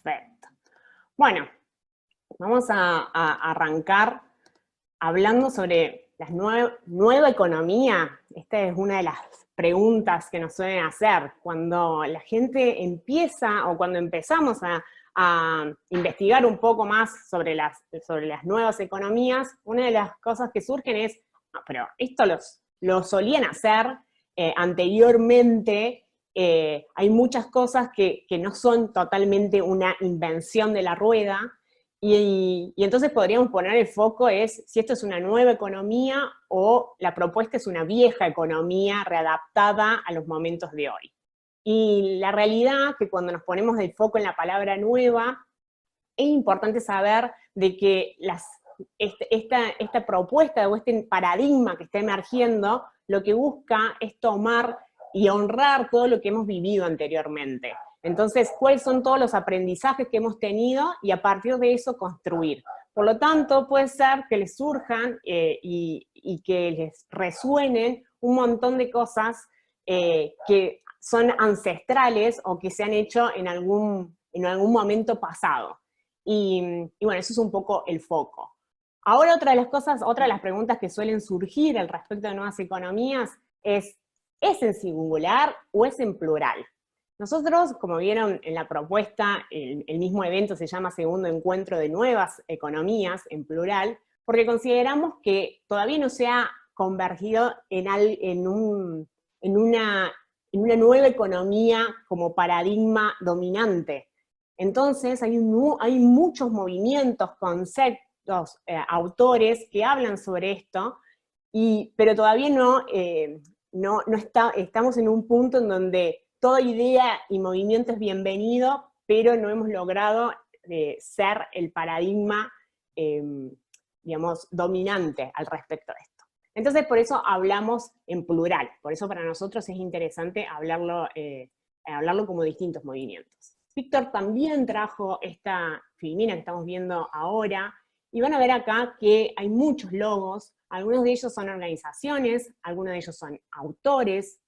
Perfecto. Bueno, vamos a arrancar hablando sobre la nueva economía. Esta es una de las preguntas que nos suelen hacer. Cuando la gente empieza, o cuando empezamos a investigar un poco más sobre las nuevas economías, una de las cosas que surgen es, pero esto lo solían hacer anteriormente. Hay muchas cosas que no son totalmente una invención de la rueda, y entonces podríamos poner el foco es si esto es una nueva economía o la propuesta es una vieja economía readaptada a los momentos de hoy. Y la realidad es que cuando nos ponemos el foco en la palabra nueva, es importante saber de que esta propuesta o este paradigma que está emergiendo, lo que busca es tomar y honrar todo lo que hemos vivido anteriormente. Entonces, ¿cuáles son todos los aprendizajes que hemos tenido? Y a partir de eso construir. Por lo tanto, puede ser que les surjan y que les resuenen un montón de cosas que son ancestrales o que se han hecho en algún momento pasado. Y bueno, eso es un poco el foco. Ahora otra de las preguntas que suelen surgir al respecto de nuevas economías ¿es en singular o es en plural? Nosotros, como vieron en la propuesta, el mismo evento se llama Segundo Encuentro de Nuevas Economías, en plural, porque consideramos que todavía no se ha convergido en una nueva economía como paradigma dominante. Entonces hay muchos movimientos, conceptos, autores que hablan sobre esto, pero todavía estamos en un punto en donde toda idea y movimiento es bienvenido, pero no hemos logrado ser el paradigma, digamos, dominante al respecto de esto. Entonces, por eso hablamos en plural, por eso para nosotros es interesante hablarlo como distintos movimientos. Víctor también trajo esta filmina que estamos viendo ahora, y van a ver acá que hay muchos logos, algunos de ellos son organizaciones, algunos de ellos son autores,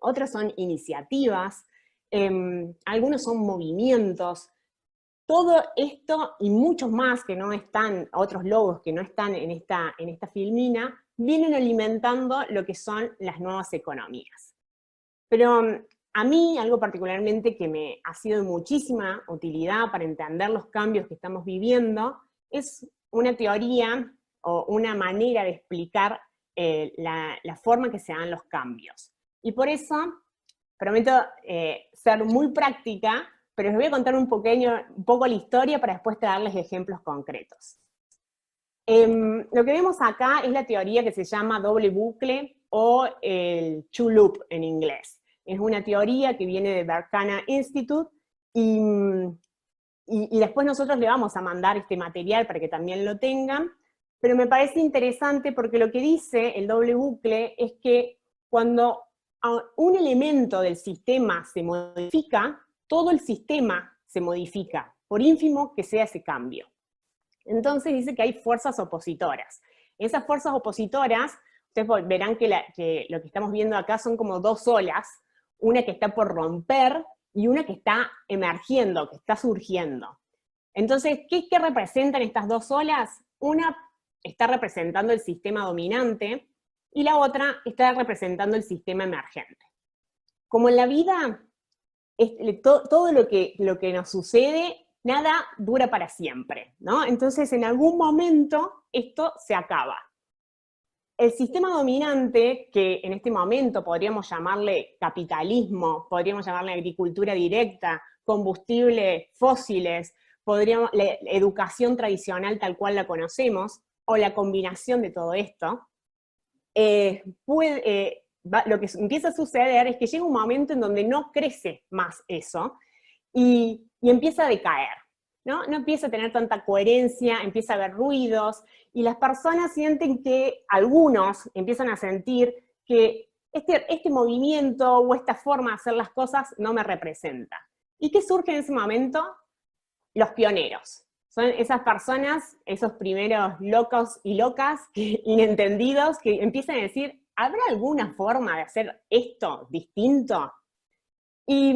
otros son iniciativas, algunos son movimientos. Todo esto y muchos más que no están, otros logos que no están en esta filmina, vienen alimentando lo que son las nuevas economías. Pero a mí, algo particularmente que me ha sido de muchísima utilidad para entender los cambios que estamos viviendo, es una teoría o una manera de explicar la forma que se dan los cambios. Y por eso prometo ser muy práctica, pero les voy a contar un poco la historia para después darles ejemplos concretos. Lo que vemos acá es la teoría que se llama doble bucle o el two loop en inglés. Es una teoría que viene de Berkana Institute y después nosotros le vamos a mandar este material para que también lo tengan, pero me parece interesante porque lo que dice el doble bucle es que cuando un elemento del sistema se modifica, todo el sistema se modifica, por ínfimo que sea ese cambio. Entonces dice que hay fuerzas opositoras. Esas fuerzas opositoras, ustedes verán que lo que estamos viendo acá son como dos olas, una que está por romper y una que está emergiendo, que está surgiendo. Entonces, ¿qué representan estas dos olas? Una está representando el sistema dominante, y la otra está representando el sistema emergente. Como en la vida, todo lo que nos sucede, nada dura para siempre, ¿no? Entonces, en algún momento, esto se acaba. El sistema dominante, que en este momento podríamos llamarle capitalismo, podríamos llamarle agricultura directa, combustibles fósiles, la educación tradicional tal cual la conocemos, o la combinación de todo esto, lo que empieza a suceder es que llega un momento en donde no crece más eso y empieza a decaer, ¿no? No empieza a tener tanta coherencia, empieza a haber ruidos, y las personas sienten que, algunos empiezan a sentir que este movimiento o esta forma de hacer las cosas no me representa. ¿Y qué surge en ese momento? Los pioneros. Son esas personas, esos primeros locos y locas, inentendidos, que empiezan a decir, ¿habrá alguna forma de hacer esto distinto? Y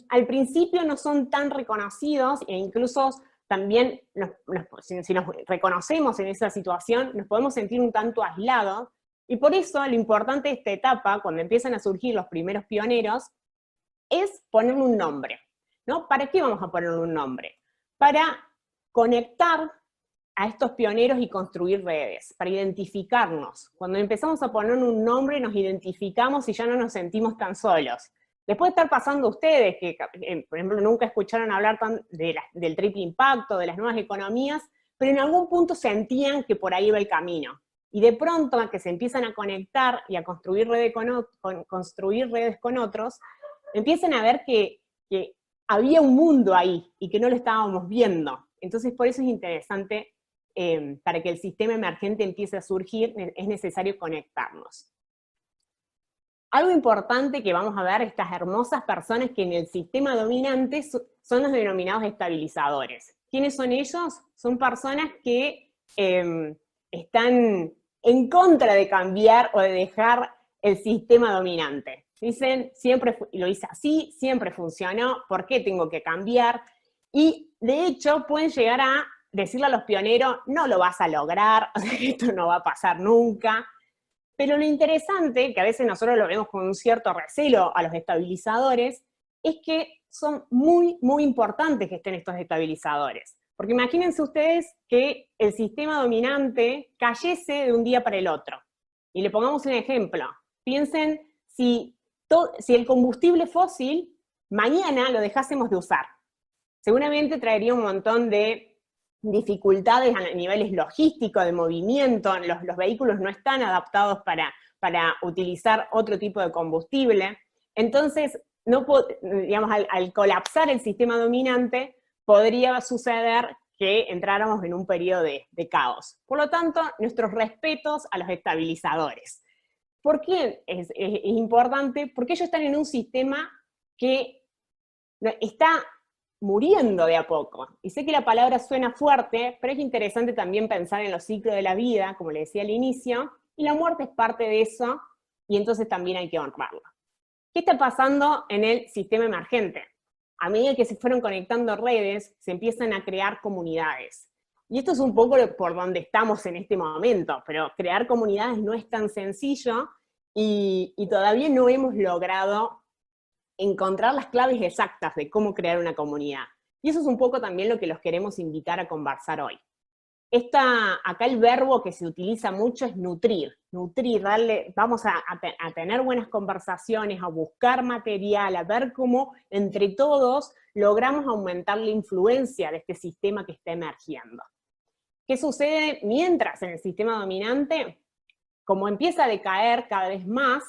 al principio no son tan reconocidos, e incluso también, si nos reconocemos en esa situación, nos podemos sentir un tanto aislados, y por eso lo importante de esta etapa, cuando empiezan a surgir los primeros pioneros, es ponerle un nombre, ¿no? ¿Para qué vamos a ponerle un nombre? Para conectar a estos pioneros y construir redes, para identificarnos. Cuando empezamos a poner un nombre, nos identificamos y ya no nos sentimos tan solos. Les puede estar pasando a ustedes, que por ejemplo nunca escucharon hablar del triple impacto, de las nuevas economías, pero en algún punto sentían que por ahí iba el camino. Y de pronto, que se empiezan a conectar y a construir redes con otros, empiezan a ver que había un mundo ahí y que no lo estábamos viendo. Entonces, por eso es interesante, para que el sistema emergente empiece a surgir, es necesario conectarnos. Algo importante que vamos a ver, estas hermosas personas que en el sistema dominante son los denominados estabilizadores. ¿Quiénes son ellos? Son personas que están en contra de cambiar o de dejar el sistema dominante. Dicen, siempre lo hice así, siempre funcionó, ¿por qué tengo que cambiar? Y de hecho pueden llegar a decirle a los pioneros, no lo vas a lograr, esto no va a pasar nunca. Pero lo interesante, que a veces nosotros lo vemos con un cierto recelo a los estabilizadores, es que son muy, muy importantes que estén estos estabilizadores. Porque imagínense ustedes que el sistema dominante cayese de un día para el otro. Y le pongamos un ejemplo. Piensen si el combustible fósil mañana lo dejásemos de usar. Seguramente traería un montón de dificultades a niveles logísticos, de movimiento, los vehículos no están adaptados para utilizar otro tipo de combustible. Entonces, digamos, al colapsar el sistema dominante, podría suceder que entráramos en un periodo de caos. Por lo tanto, nuestros respetos a los estabilizadores. ¿Por qué es importante? Porque ellos están en un sistema que está muriendo de a poco. Y sé que la palabra suena fuerte, pero es interesante también pensar en los ciclos de la vida, como le decía al inicio, y la muerte es parte de eso, y entonces también hay que honrarlo. ¿Qué está pasando en el sistema emergente? A medida que se fueron conectando redes, se empiezan a crear comunidades. Y esto es un poco por donde estamos en este momento, pero crear comunidades no es tan sencillo, y todavía no hemos logrado encontrar las claves exactas de cómo crear una comunidad. Y eso es un poco también lo que los queremos invitar a conversar hoy. Acá el verbo que se utiliza mucho es nutrir, vamos a tener buenas conversaciones, a buscar material, a ver cómo entre todos logramos aumentar la influencia de este sistema que está emergiendo. ¿Qué sucede mientras en el sistema dominante? Como empieza a decaer cada vez más,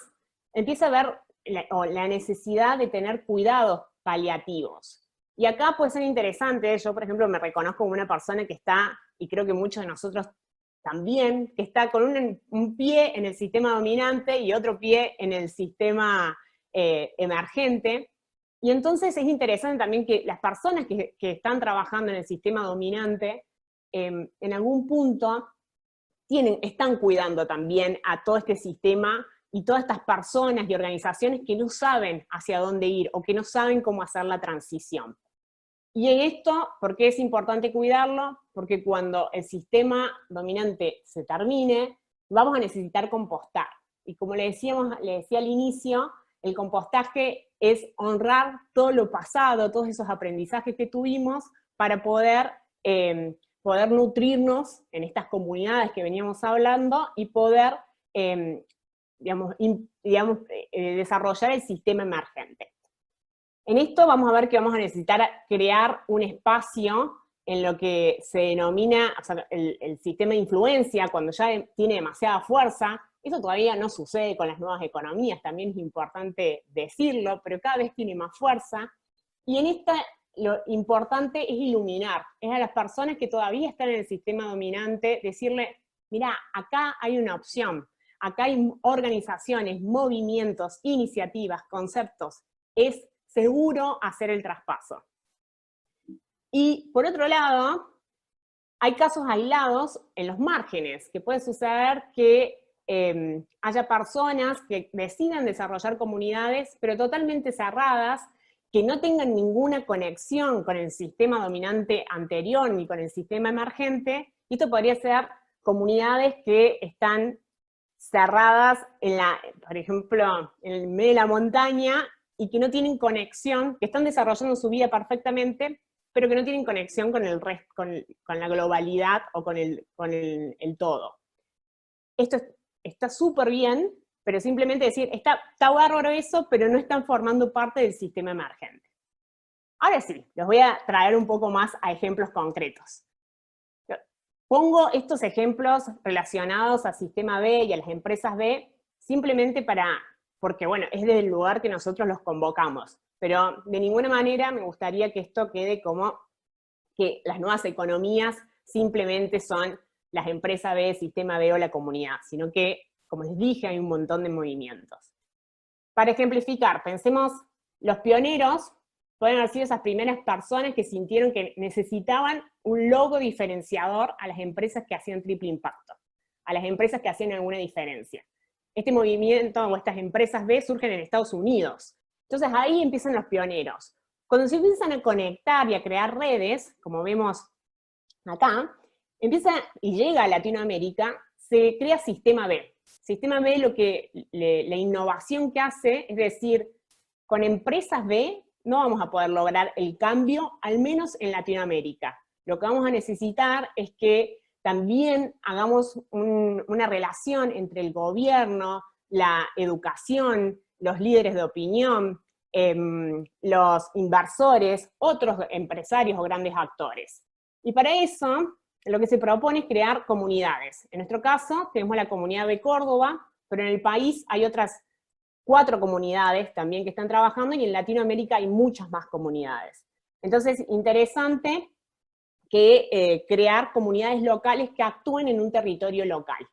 empieza a haber la necesidad de tener cuidados paliativos. Y acá puede ser interesante, yo por ejemplo me reconozco como una persona que está, y creo que muchos de nosotros también, que está con un pie en el sistema dominante y otro pie en el sistema emergente. Y entonces es interesante también que las personas que están trabajando en el sistema dominante, en algún punto, están cuidando también a todo este sistema y todas estas personas y organizaciones que no saben hacia dónde ir o que no saben cómo hacer la transición. Y en esto, ¿por qué es importante cuidarlo? Porque cuando el sistema dominante se termine, vamos a necesitar compostar. Y como le decía al inicio, el compostaje es honrar todo lo pasado, todos esos aprendizajes que tuvimos para poder nutrirnos en estas comunidades que veníamos hablando y poder desarrollar el sistema emergente. En esto vamos a ver que vamos a necesitar crear un espacio en lo que se denomina, o sea, el sistema de influencia, cuando ya tiene demasiada fuerza. Eso todavía no sucede con las nuevas economías, también es importante decirlo, pero cada vez tiene más fuerza. Y en esta lo importante es iluminar, es a las personas que todavía están en el sistema dominante, decirle, mirá, acá hay una opción, acá hay organizaciones, movimientos, iniciativas, conceptos, es seguro hacer el traspaso. Y por otro lado, hay casos aislados en los márgenes, que puede suceder que haya personas que decidan desarrollar comunidades, pero totalmente cerradas, que no tengan ninguna conexión con el sistema dominante anterior ni con el sistema emergente, y esto podría ser comunidades que están cerradas por ejemplo, en el medio de la montaña, y que no tienen conexión, que están desarrollando su vida perfectamente, pero que no tienen conexión con el resto, con la globalidad o con el todo. Esto está súper bien, pero simplemente decir, está bárbaro eso, pero no están formando parte del sistema emergente. Ahora sí, los voy a traer un poco más a ejemplos concretos. Pongo estos ejemplos relacionados al sistema B y a las empresas B, simplemente porque bueno, es del lugar que nosotros los convocamos, pero de ninguna manera me gustaría que esto quede como que las nuevas economías simplemente son las empresas B, sistema B o la comunidad, sino que, como les dije, hay un montón de movimientos. Para ejemplificar, pensemos, los pioneros pueden haber sido esas primeras personas que sintieron que necesitaban un logo diferenciador a las empresas que hacían triple impacto, a las empresas que hacían alguna diferencia. Este movimiento o estas empresas B surgen en Estados Unidos. Entonces ahí empiezan los pioneros. Cuando se empiezan a conectar y a crear redes, como vemos acá, empieza y llega a Latinoamérica, se crea Sistema B. Sistema B, la innovación que hace, es decir, con empresas B no vamos a poder lograr el cambio, al menos en Latinoamérica. Lo que vamos a necesitar es que también hagamos una relación entre el gobierno, la educación, los líderes de opinión, los inversores, otros empresarios o grandes actores. Y para eso, lo que se propone es crear comunidades. En nuestro caso, tenemos la comunidad de Córdoba, pero en el país hay otras 4 comunidades también que están trabajando, y en Latinoamérica hay muchas más comunidades. Entonces, interesante que crear comunidades locales que actúen en un territorio local.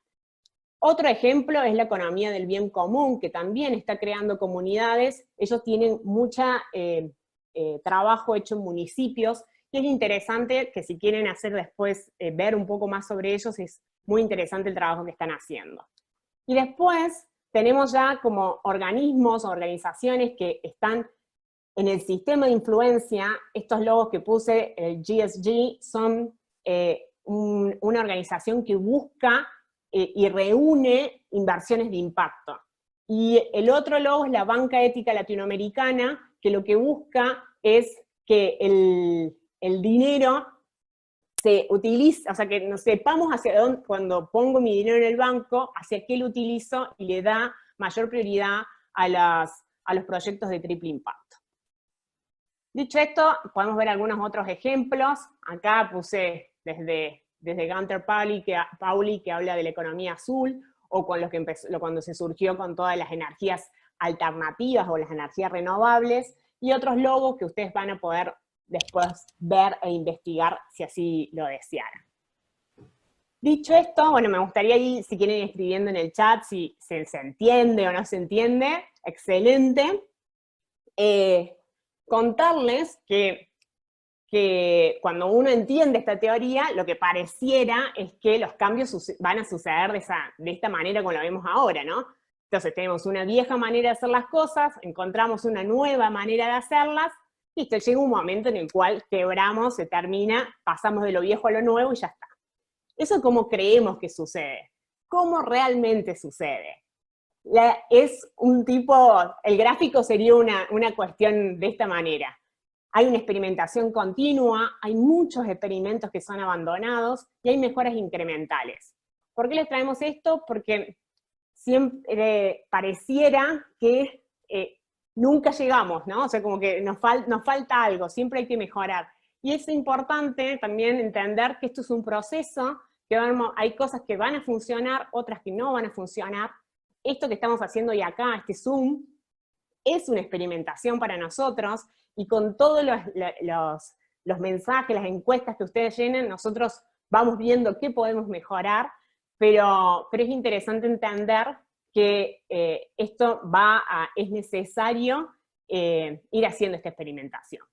Otro ejemplo es la economía del bien común, que también está creando comunidades. Ellos tienen mucha trabajo hecho en municipios, y es interesante que si quieren hacer después, ver un poco más sobre ellos, es muy interesante el trabajo que están haciendo. Y después tenemos ya como organismos o organizaciones que están en el sistema de influencia. Estos logos que puse, el GSG, son una organización que busca y reúne inversiones de impacto. Y el otro logo es la Banca Ética Latinoamericana, que lo que busca es que el dinero se utiliza, o sea, que nos sepamos hacia dónde, cuando pongo mi dinero en el banco, hacia qué lo utilizo, y le da mayor prioridad a los proyectos de triple impacto. Dicho esto, podemos ver algunos otros ejemplos. Acá puse desde Gunter Pauli, que habla de la economía azul, o con cuando se surgió con todas las energías alternativas o las energías renovables, y otros logos que ustedes van a poder después ver e investigar si así lo desearan. Dicho esto, bueno, me gustaría ir, si quieren, escribiendo en el chat si se entiende o no se entiende. Excelente. Contarles que cuando uno entiende esta teoría, lo que pareciera es que los cambios van a suceder de esta manera como lo vemos ahora, ¿no? Entonces tenemos una vieja manera de hacer las cosas, encontramos una nueva manera de hacerlas, y llega un momento en el cual quebramos, se termina, pasamos de lo viejo a lo nuevo y ya está. Eso es como creemos que sucede. ¿Cómo realmente sucede? Es un tipo, el gráfico sería una cuestión de esta manera. Hay una experimentación continua, hay muchos experimentos que son abandonados, y hay mejoras incrementales. ¿Por qué les traemos esto? Porque siempre pareciera que nunca llegamos, ¿no? O sea, como que nos falta algo, siempre hay que mejorar. Y es importante también entender que esto es un proceso, que hay cosas que van a funcionar, otras que no van a funcionar. Esto que estamos haciendo hoy acá, este Zoom, es una experimentación para nosotros, y con todos los mensajes, las encuestas que ustedes llenen, nosotros vamos viendo qué podemos mejorar, pero es interesante entender que esto es necesario ir haciendo esta experimentación.